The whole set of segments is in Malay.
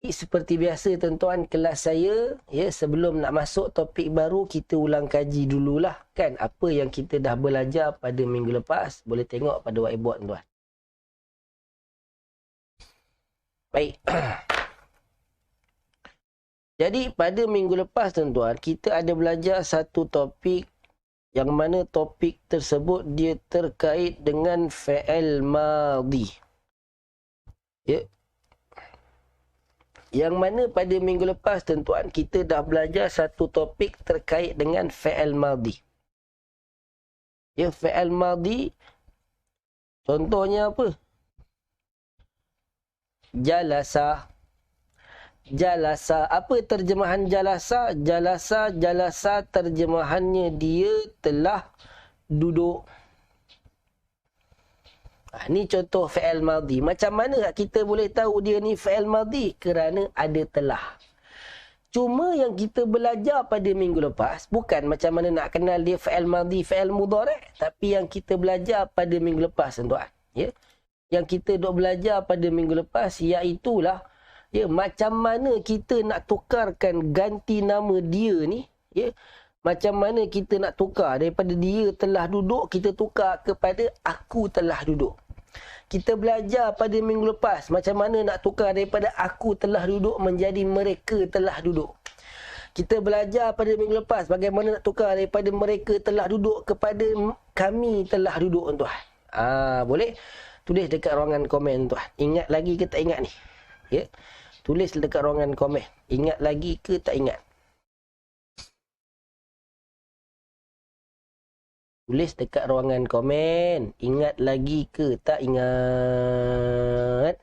Seperti biasa tuan-tuan, kelas saya, ya, sebelum nak masuk topik baru, kita ulang kaji dululah, kan? Apa yang kita dah belajar pada minggu lepas, boleh tengok pada whiteboard tuan. Baik. Jadi, pada minggu lepas tuan-tuan, kita ada belajar satu topik, yang mana topik tersebut dia terkait dengan fi'il madhi. Ya. Yang mana pada minggu lepas tuan-tuan, kita dah belajar satu topik terkait dengan fi'il madhi. Ya, fi'il madhi, contohnya apa? Jalasa. Jalasa. Apa terjemahan jalasa? Jalasa terjemahannya dia telah duduk. Ni contoh fi'il madhi. Macam mana kita boleh tahu dia ni fi'il madhi? Kerana ada telah. Cuma yang kita belajar pada minggu lepas, bukan macam mana nak kenal dia fi'il madhi, fi'il mudhari', tapi yang kita belajar pada minggu lepas tuan-tuan. Ya? Yang kita duk belajar pada minggu lepas, iaitulah, ya, macam mana kita nak tukarkan ganti nama dia ni, ya, macam mana kita nak tukar daripada dia telah duduk, kita tukar kepada aku telah duduk. Kita belajar pada minggu lepas macam mana nak tukar daripada aku telah duduk menjadi mereka telah duduk. Kita belajar pada minggu lepas bagaimana nak tukar daripada mereka telah duduk kepada kami telah duduk tuan. Boleh tulis dekat ruangan komen tuan. Ingat lagi ke tak ingat ni? Ya. Tulis dekat ruangan komen. Ingat lagi ke tak ingat? Tulis dekat ruangan komen. Ingat lagi ke tak ingat?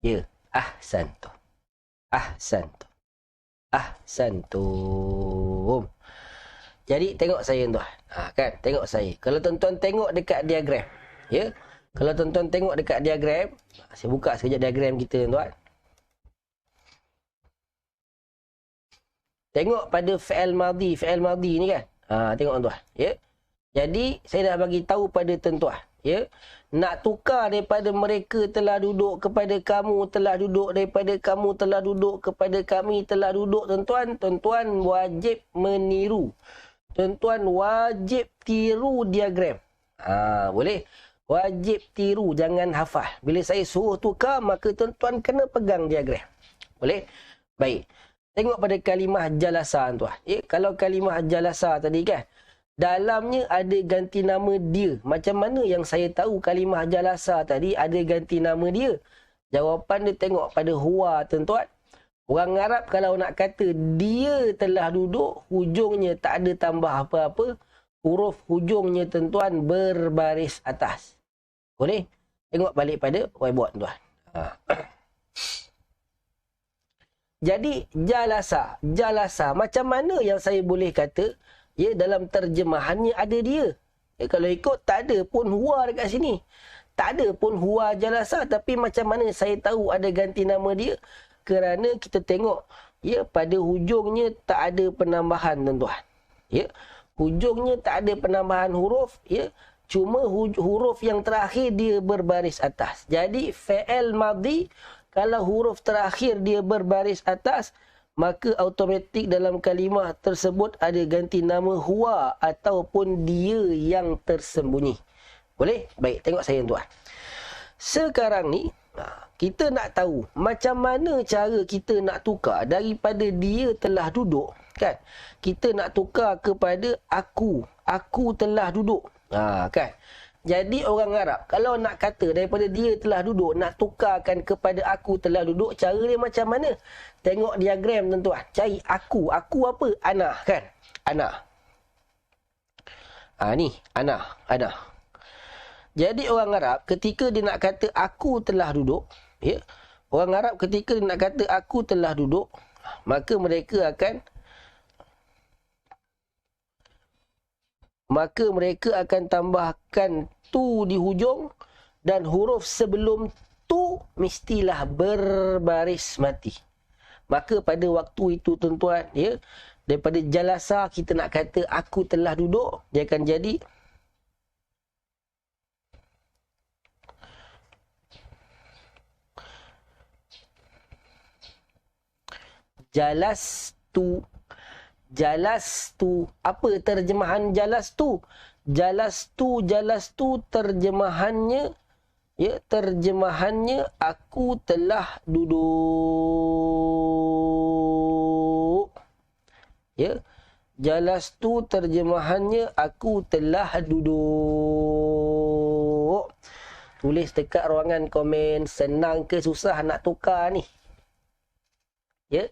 Ya. Ahsantum. Ahsantum. Ahsantum. Jadi tengok saya tuan. Kan? Tengok saya. Kalau tuan-tuan tengok dekat diagram. Ya. Kalau tuan-tuan tengok dekat diagram, saya buka sekejap diagram kita tuan. Tengok pada fi'il madhi ni kan. Tengok tuan, ya. Jadi saya dah bagi tahu pada tuan-tuan, ya. Nak tukar daripada mereka telah duduk kepada kamu telah duduk, daripada kamu telah duduk kepada kami telah duduk tuan-tuan, tuan-tuan wajib meniru. Tuan-tuan wajib tiru diagram. Boleh? Wajib tiru, jangan hafal. Bila saya suruh tukar, maka tuan-tuan kena pegang diagram. Boleh? Baik. Tengok pada kalimah jalasa tuan. Ya, kalau kalimah jalasa tadi kan, dalamnya ada ganti nama dia. Macam mana yang saya tahu kalimah jalasa tadi ada ganti nama dia? Jawapan dia tengok pada huwa tuan-tuan. Orang Arab kalau nak kata dia telah duduk, hujungnya tak ada tambah apa-apa. Huruf hujungnya tuan-tuan berbaris atas. Boleh? Tengok balik pada whiteboard tuan. Jadi jalasa. Jalasa. Macam mana yang saya boleh kata, ya, dalam terjemahannya ada dia. Ya, kalau ikut tak ada pun huwa dekat sini. Tak ada pun huwa jalasa. Tapi macam mana saya tahu ada ganti nama dia? Kerana kita tengok, ya, pada hujungnya tak ada penambahan tuan-tuan. Ya. Hujungnya tak ada penambahan huruf, ya. Cuma huruf yang terakhir dia berbaris atas. Jadi fi'il madhi, kalau huruf terakhir dia berbaris atas, maka automatik dalam kalimah tersebut ada ganti nama huwa ataupun dia yang tersembunyi. Boleh? Baik, tengok saya tuan. Sekarang ni, kita nak tahu macam mana cara kita nak tukar daripada dia telah duduk, kan? Kita nak tukar kepada aku. Aku telah duduk. Kan? Jadi orang Arab, kalau nak kata daripada dia telah duduk, nak tukarkan kepada aku telah duduk, cara dia macam mana? Tengok diagram tuan-tuan. Cari aku. Aku apa? Ana, kan? Ana. Ni, ana. Ana. Jadi orang Arab, ketika dia nak kata aku telah duduk, ya, orang Arab ketika dia nak kata aku telah duduk, maka mereka akan tambahkan tu di hujung dan huruf sebelum tu mestilah berbaris mati. Maka pada waktu itu tuan-tuan, ya, Daripada jalasa kita nak kata aku telah duduk, dia akan jadi jalastu. Jalastu. Apa terjemahan jalastu? Jalastu terjemahannya, ya, terjemahannya aku telah duduk. Ya. Jalastu terjemahannya aku telah duduk. Tulis dekat ruangan komen, senang ke susah nak tukar ni? Ya.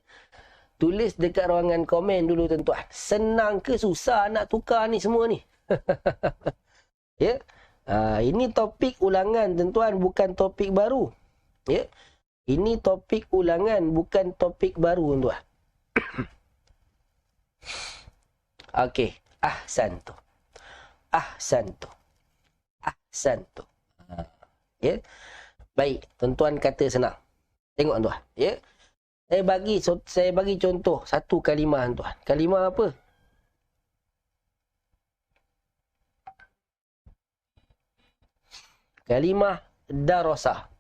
Tulis dekat ruangan komen dulu tuan-tuan. Senang ke susah nak tukar ni semua ni? Ya. Ini topik ulangan tuan-tuan, bukan topik baru. Ya. Ini topik ulangan, bukan topik baru tuan-tuan. Okey. Ahsantu. Ahsantu. Ahsantu. Ya. Baik, tuan-tuan kata senang. Tengok tuan, ya. Saya bagi contoh satu kalimah tuan. Kalimah apa? Kalimah darasa.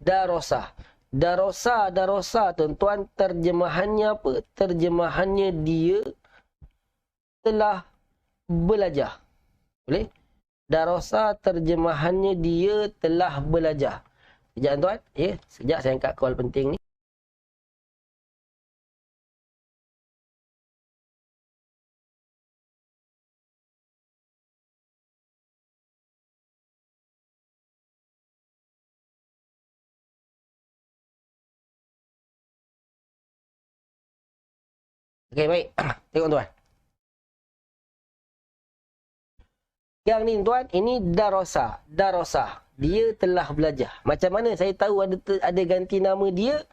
Darasa. Darasa tuan-tuan, terjemahannya apa? Terjemahannya dia telah belajar. Boleh? Darasa terjemahannya dia telah belajar. Sekejap tuan, ya. Sekejap saya angkat call penting ni. Okey, baik. Tengok tuan. Yang ni tuan, ini darasa. Darasa. Dia telah belajar. Macam mana saya tahu ada ganti nama dia?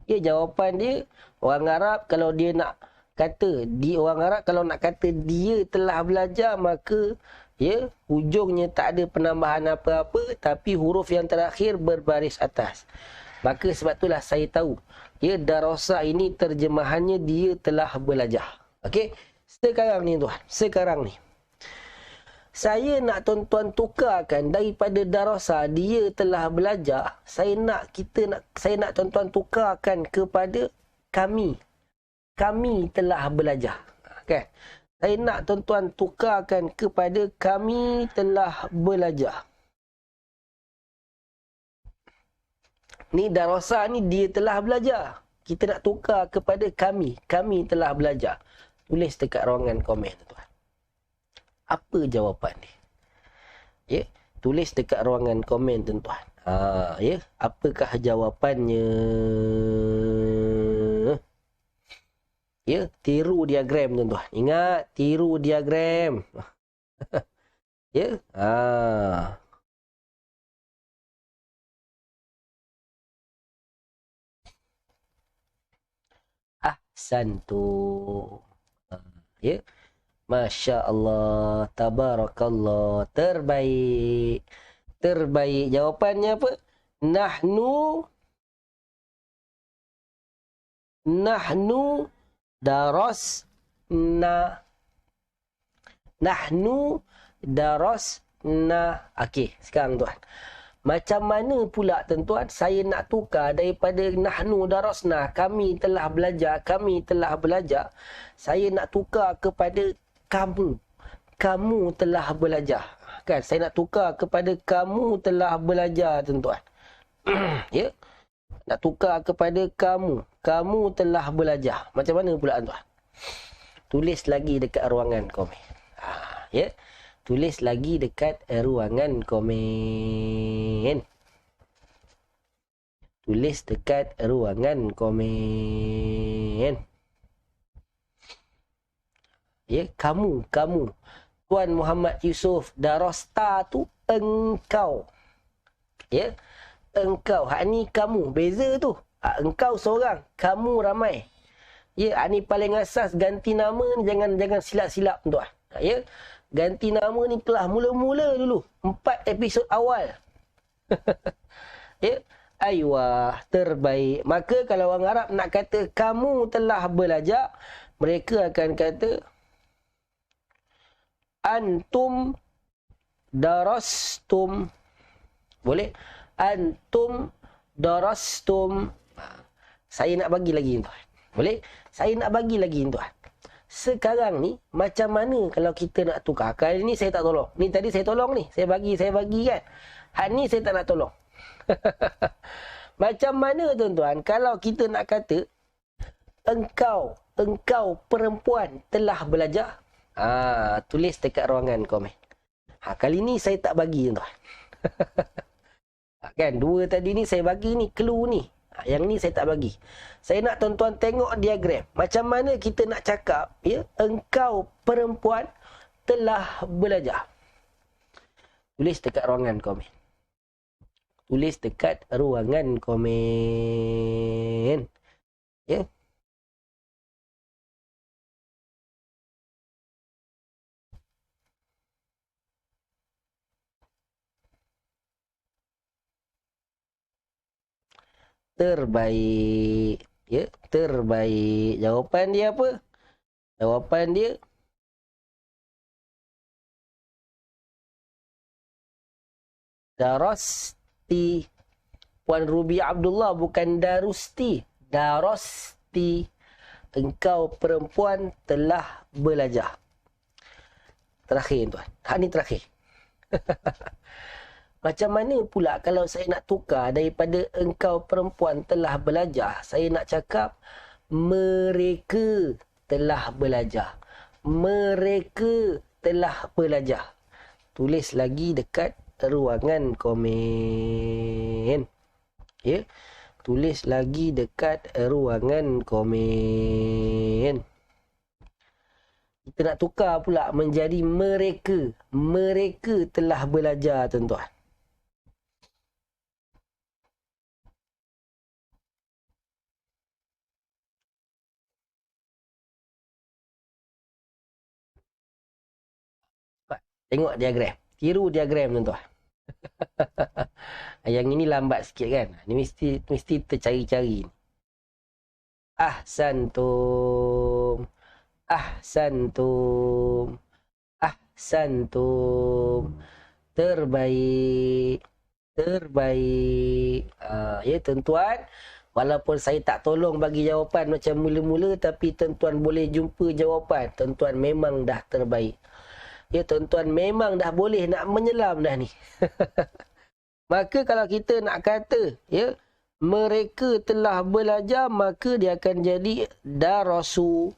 Ya, jawapan dia, orang Arab kalau dia nak kata, orang Arab kalau nak kata dia telah belajar, maka ya, hujungnya tak ada penambahan apa-apa, tapi huruf yang terakhir berbaris atas. Maka sebab itulah saya tahu, ya, darasa ini terjemahannya dia telah belajar. Okey, sekarang ni tuan, sekarang ni saya nak tuan-tuan tukarkan daripada darasa dia telah belajar, saya nak tuan-tuan tukarkan kepada kami. Kami telah belajar. Kan? Saya nak tuan-tuan tukarkan kepada kami telah belajar. Ni darasa ni dia telah belajar. Kita nak tukar kepada kami. Kami telah belajar. Tulis dekat ruangan komen tuan. Apa jawapan dia? Ya, tulis dekat ruangan komen tuan-tuan. Ya, apakah jawapannya? Ya, tiru diagram tuan-tuan. Ingat, tiru diagram. Ya. Ahsantu. Ya. Masya Allah, tabarakallah, terbaik. Terbaik. Jawapannya apa? Nahnu darasna. Nahnu darasna. Okey, sekarang tuan. Macam mana pula tuan-tuan saya nak tukar daripada nahnu darasna, kami telah belajar, kami telah belajar, saya nak tukar kepada kamu. Kamu telah belajar. Kan? Saya nak tukar kepada kamu telah belajar, tuan-tuan. Ya? Nak tukar kepada kamu. Kamu telah belajar. Macam mana pula, tuan? Tulis lagi dekat ruangan komen. Ya? Tulis lagi dekat ruangan komen. Tulis dekat ruangan komen. Ya, kamu. Tuan Muhammad Yusof, darasta tu engkau. Ya, engkau. Hak ni kamu. Beza tu. Engkau seorang, kamu ramai. Ya, hak ni paling asas ganti nama ni jangan silap-silap tuan. Ya. Ganti nama ni kelas mula-mula dulu. 4 episod awal. Ya. Aywa, terbaik. Maka kalau orang Arab nak kata kamu telah belajar, mereka akan kata antum darastum. Boleh? Antum darastum. Saya nak bagi lagi tuan. Boleh? Saya nak bagi lagi tuan. Sekarang ni macam mana kalau kita nak tukar? Kali ni saya tak tolong. Ni tadi saya tolong ni. Saya bagi kan. Hak ni saya tak nak tolong. Macam mana tuan-tuan kalau kita nak kata engkau perempuan telah belajar? Tulis dekat ruangan komen. Kali ni saya tak bagi tuan. Kan dua tadi ni saya bagi ni clue ni. Yang ni saya tak bagi. Saya nak tuan-tuan tengok diagram. Macam mana kita nak cakap ya engkau perempuan telah belajar. Tulis dekat ruangan komen. Tulis dekat ruangan komen. Ya. Terbaik. Ya, terbaik. Jawapan dia apa? Jawapan dia Darasti. Puan Rubi Abdullah, bukan Darusti. Darasti. Engkau perempuan telah belajar. Terakhir tuan. Hak ni terakhir. Macam mana pula kalau saya nak tukar daripada engkau perempuan telah belajar, saya nak cakap mereka telah belajar. Mereka telah belajar. Tulis lagi dekat ruangan komen. Ya. Tulis lagi dekat ruangan komen. Kita nak tukar pula menjadi mereka. Mereka telah belajar tuan-tuan. Tengok diagram. Tiru diagram tuan-tuan. Yang ini lambat sikit kan. Ini mesti tercari-cari. Ahsantum. Ahsantum. Ahsantum. Terbaik. Terbaik. Ya tuan-tuan. Walaupun saya tak tolong bagi jawapan macam mula-mula, tapi tuan-tuan boleh jumpa jawapan. Tuan-tuan memang dah terbaik. Ya tuan-tuan memang dah boleh nak menyelam dah ni. Maka kalau kita nak kata ya mereka telah belajar, maka dia akan jadi darasu.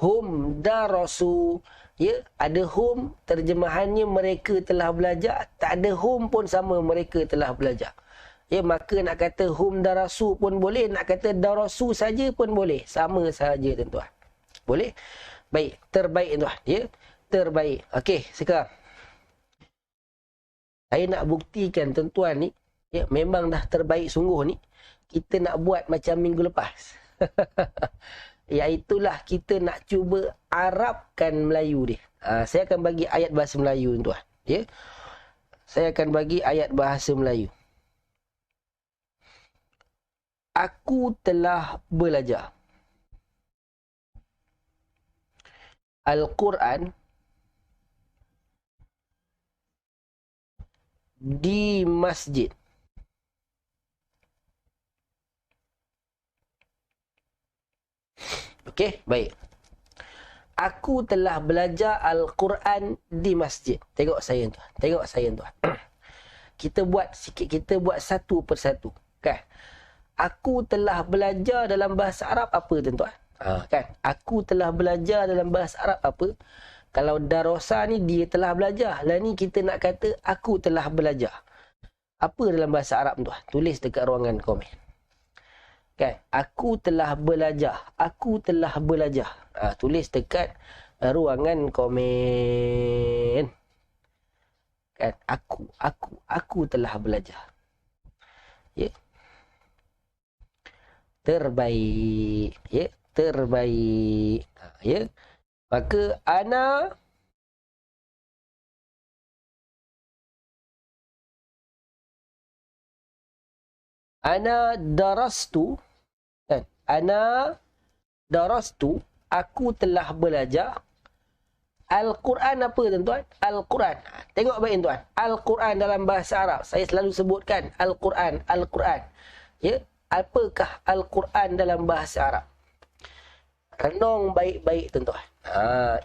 Hum darasu. Ya, ada hum terjemahannya mereka telah belajar, tak ada hum pun sama mereka telah belajar. Ya, maka nak kata hum darasu pun boleh, nak kata darasu saja pun boleh, sama saja tuan-tuan. Boleh? Baik, terbaik tuan ya. Terbaik. Okey, sekarang saya nak buktikan tuan-tuan ni ya memang dah terbaik sungguh ni. Kita nak buat macam minggu lepas. Iaitulah kita nak cuba Arabkan Melayu dia. Saya akan bagi ayat bahasa Melayu tuan ya. Saya akan bagi ayat bahasa Melayu. Aku telah belajar Al-Quran di masjid. Okey, baik. Aku telah belajar Al-Quran di masjid. Tengok saya tuan. Tengok saya tuan. Kita buat sikit, kita buat satu persatu. Kan? Aku telah belajar dalam bahasa Arab apa tuan-tuan? Kan? Aku telah belajar dalam bahasa Arab apa? Kalau darasa ni dia telah belajar. Lah ni kita nak kata aku telah belajar. Apa dalam bahasa Arab tuan? Tulis dekat ruangan komen. Kan? Aku telah belajar. Aku telah belajar. Tulis dekat ruangan komen. Kan? Aku telah belajar. Ya. Terbaik. Ya, terbaik. Ya. Maka ana darastu kan? Ana darastu Aku telah belajar Al-Quran apa tuan-tuan? Al-Quran. Tengok baik tuan. Al-Quran dalam bahasa Arab. Saya selalu sebutkan Al-Quran, Al-Quran. Ya, apakah Al-Quran dalam bahasa Arab? Renung baik-baik tuan-tuan.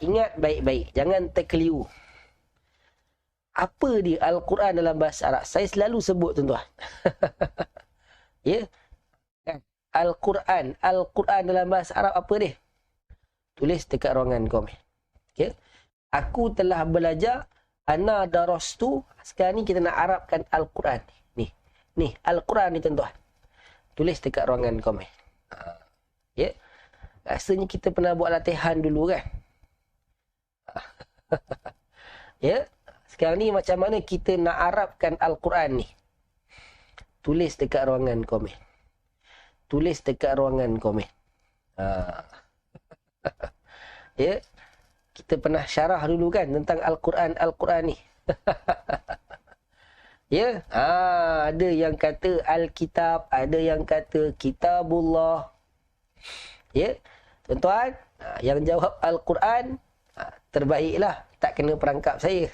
Ingat baik-baik. Jangan terkeliru. Apa dia Al-Quran dalam bahasa Arab? Saya selalu sebut tuan-tuan. Ya. Al-Quran. Al-Quran dalam bahasa Arab apa dia? Tulis dekat ruangan komen. Ya. Aku telah belajar. Ana darastu. Sekarang ni kita nak Arabkan Al-Quran. Ni. Al-Quran ni tuan-tuan. Tulis dekat ruangan komen. Ya. Rasanya kita pernah buat latihan dulu kan? Ya. Sekarang ni macam mana kita nak Arabkan Al-Quran ni? Tulis dekat ruangan komen. Tulis dekat ruangan komen. Ya. Kita pernah syarah dulu kan tentang Al-Quran ni. Ya. Ada yang kata Alkitab, ada yang kata Kitabullah. Ya. Tuan-tuan, yang jawab Al-Quran, terbaiklah. Tak kena perangkap saya.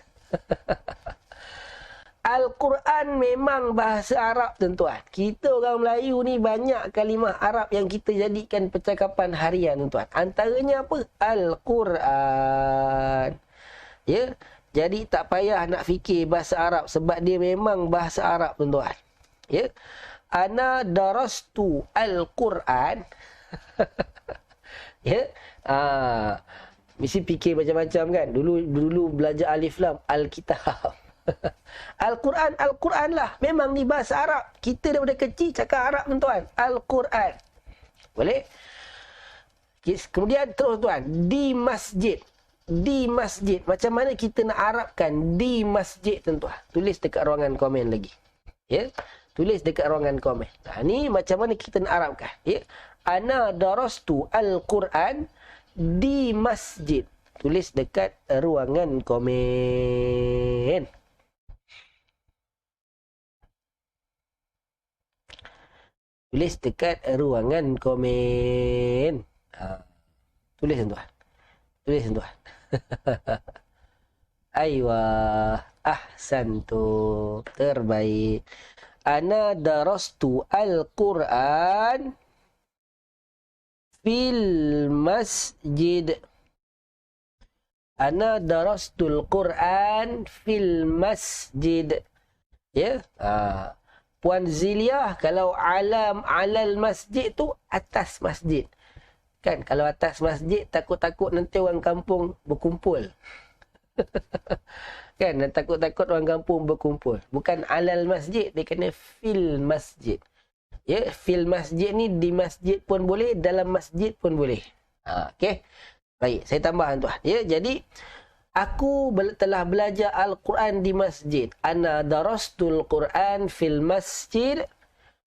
Al-Quran memang bahasa Arab tuan-tuan. Kita orang Melayu ni banyak kalimah Arab yang kita jadikan percakapan harian tuan-tuan. Antaranya apa? Al-Quran. Ya. Jadi tak payah nak fikir bahasa Arab sebab dia memang bahasa Arab tuan-tuan. Ya. Ana darastu Al-Quran. Ya. Mesti fikir macam-macam kan. Dulu belajar alif lam, Alkitab. Al-Quran lah. Memang ni bahasa Arab. Kita daripada kecil cakap Arab tuan-tuan. Al-Quran. Boleh? Kemudian terus tuan. Di masjid. Di masjid. Macam mana kita nak Arabkan di masjid tuan-tuan? Tulis dekat ruangan komen lagi. Ya. Tulis dekat ruangan komen. Ni macam mana kita nak Arabkan? Ya. Ana darastu Al-Quran di masjid. Tulis dekat ruangan komen. Tulis dekat ruangan komen. Tulis tuan. Tulis tuan. Aywa. Ahsantu. Terbaik. Ana darastu Al-Quran fil masjid. Ana darastul Quran fil masjid. Ya. Puan Ziliah, kalau alal masjid tu atas masjid. Kan kalau atas masjid takut-takut nanti orang kampung berkumpul. Kan takut-takut orang kampung berkumpul. Bukan alal masjid, dia kena fil masjid. Ya, fil masjid ni di masjid pun boleh, dalam masjid pun boleh. Okey. Baik, saya tambah tuan. Ya, jadi aku telah belajar Al-Quran di masjid. Ana darastul Quran fil masjid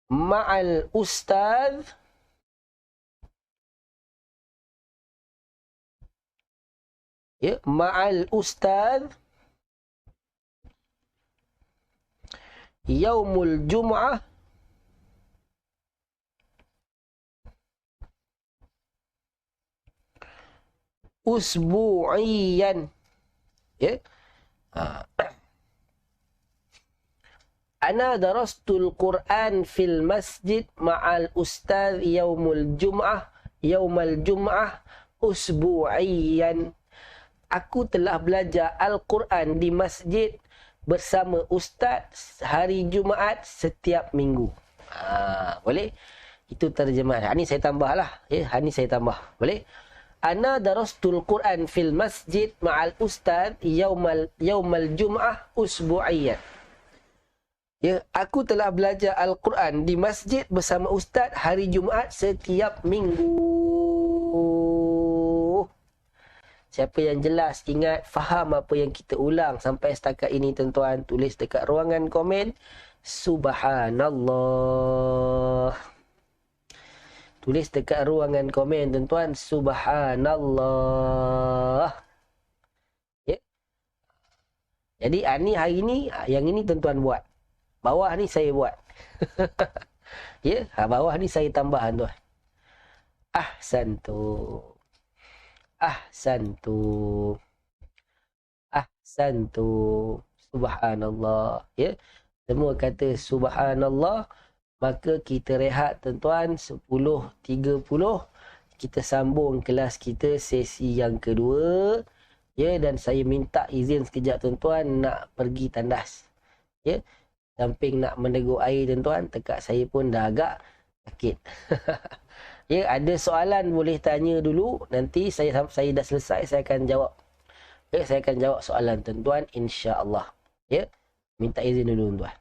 ma'al ustaz. Ya, ma'al ustaz yaumul jum'ah usbu'iyan. Ya. Ana darastul Quran fil masjid ma'al ustaz yaumal jum'ah usbu'iyan. Aku telah belajar Al-Quran di masjid bersama ustaz hari Jumaat setiap minggu. Boleh? Itu terjemahan. Ini saya tambahlah. Ya, ini saya tambah. Boleh? Ana darastul Quran fil masjid ma'al ustaz yaumal jum'ah usbu'iyan. Ya, aku telah belajar Al-Quran di masjid bersama ustaz hari Jumaat setiap minggu. Siapa yang jelas, ingat, faham apa yang kita ulang sampai setakat ini tuan-tuan, tulis dekat ruangan komen. Subhanallah. Tulis dekat ruangan komen tuan-tuan. Subhanallah. Ya. Jadi hari ni, yang ini tuan-tuan buat. Bawah ni saya buat. Ya, bawah ni saya tambah tuan. Ahsantu. Ahsantum. Ahsantum. Subhanallah. Ya. Semua kata subhanallah. Maka kita rehat tuan-tuan 10.30. Kita sambung kelas kita sesi yang kedua. Ya, dan saya minta izin sekejap tuan-tuan nak pergi tandas. Ya. Samping nak menegur air tuan-tuan, tekak saya pun dah agak sakit. Ya, ada soalan boleh tanya dulu. Nanti saya dah selesai, saya akan jawab. Ya, saya akan jawab soalan tuan-tuan insya-Allah. Ya. Minta izin dulu tuan-tuan.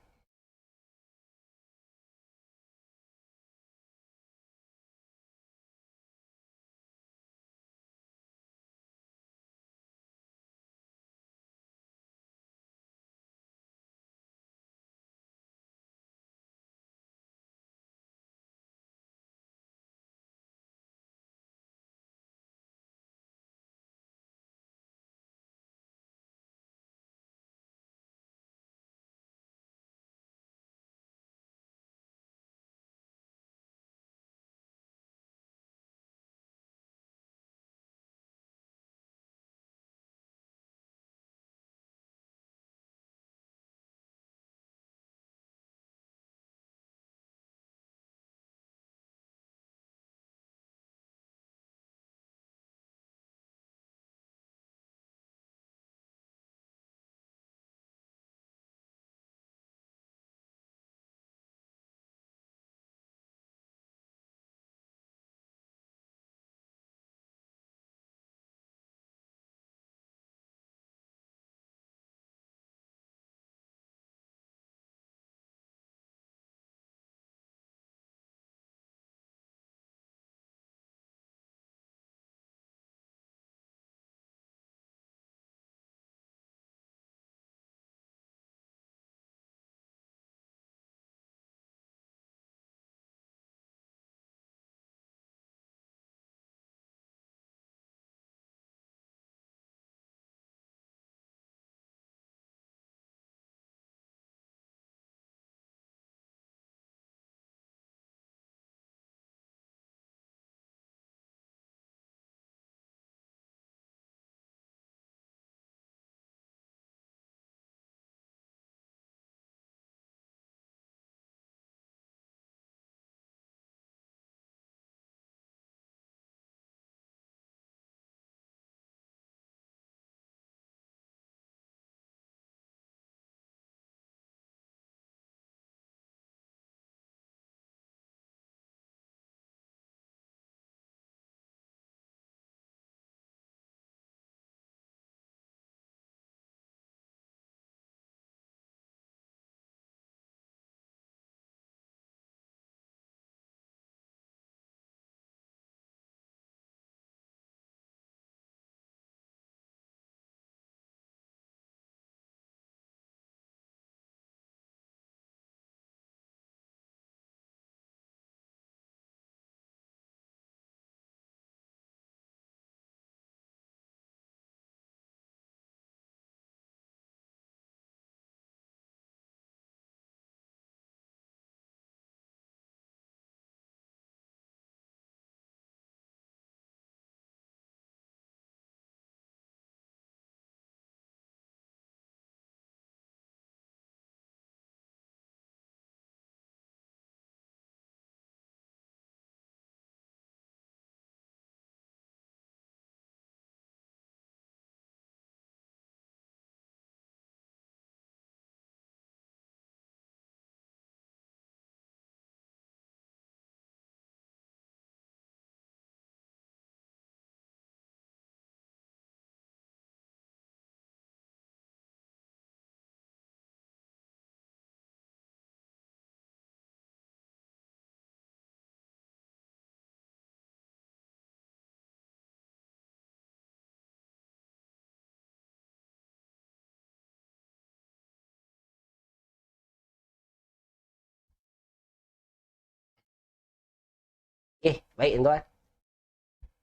Baik tuan-tuan.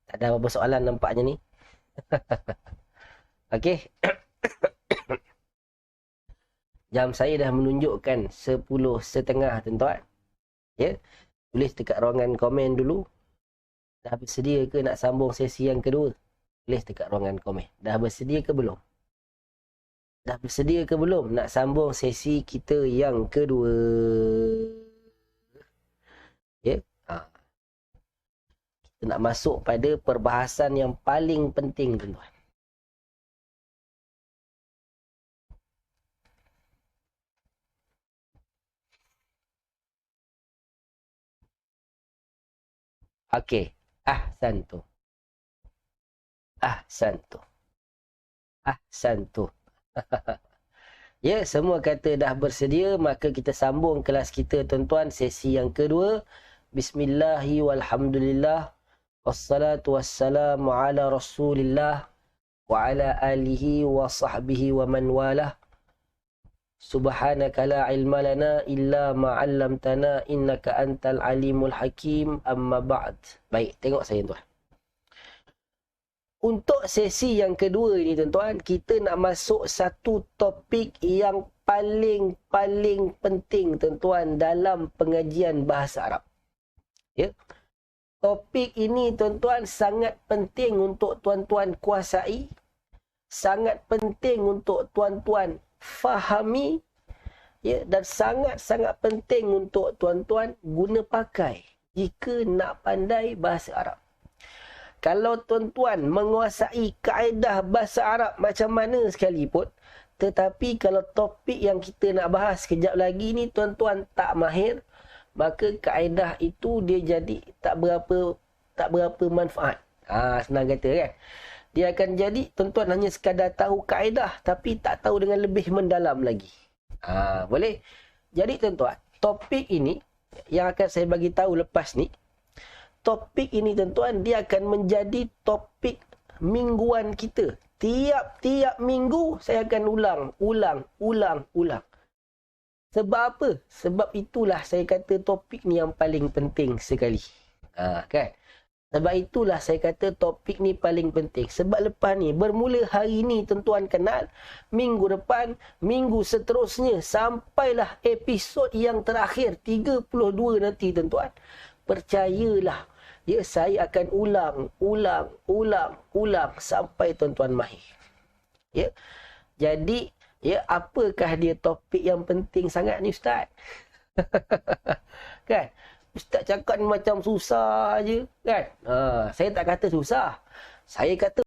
Tak ada apa-apa soalan nampaknya ni. Okey. Jam saya dah menunjukkan 10.30 tuan-tuan. Ya. Tulis dekat ruangan komen dulu. Dah bersedia ke nak sambung sesi yang kedua? Tulis dekat ruangan komen. Dah bersedia ke belum? Dah bersedia ke belum nak sambung sesi kita yang kedua? Ya. Kita nak masuk pada perbahasan yang paling penting, tuan-tuan. Okey. Ahsantu. Ya, semua kata dah bersedia, maka kita sambung kelas kita, tuan-tuan, sesi yang kedua. Bismillahi walhamdulillah. Wassalatu wassalamu ala rasulillah wa ala alihi wa sahbihi wa man walah. Subhanaka la ilma lana illa ma'allamtana innaka antal alimul hakim, amma ba'd. Baik, tengok saya, tuan. Untuk sesi yang kedua ini, tuan-tuan, kita nak masuk satu topik yang paling penting, tuan-tuan, dalam pengajian bahasa Arab. Ya. Topik ini, tuan-tuan, sangat penting untuk tuan-tuan kuasai. Sangat penting untuk tuan-tuan fahami. Ya, dan sangat penting untuk tuan-tuan guna pakai jika nak pandai bahasa Arab. Kalau tuan-tuan menguasai kaedah bahasa Arab macam mana sekalipun, tetapi kalau topik yang kita nak bahas kejap lagi ni tuan-tuan tak mahir, maka kaedah itu dia jadi tak berapa manfaat. Senang kata kan. Dia akan jadi tuan-tuan hanya sekadar tahu kaedah tapi tak tahu dengan lebih mendalam lagi. Boleh? Jadi tuan-tuan, topik ini yang akan saya bagi tahu lepas ni, topik ini, tuan-tuan, dia akan menjadi topik mingguan kita. Tiap-tiap minggu saya akan ulang. Sebab apa? Sebab itulah saya kata topik ni yang paling penting sekali. Kan? Sebab itulah saya kata topik ni paling penting. Sebab lepas ni, bermula hari ni tuan-tuan kenal, minggu depan, minggu seterusnya, sampailah episod yang terakhir, 32 nanti, tuan-tuan. Percayalah, ya, saya akan ulang sampai tuan-tuan mahir. Ya. Jadi, ya, apakah dia topik yang penting sangat ni, Ustaz? Kan? Ustaz cakap ni macam susah aje, kan? Saya tak kata susah. Saya kata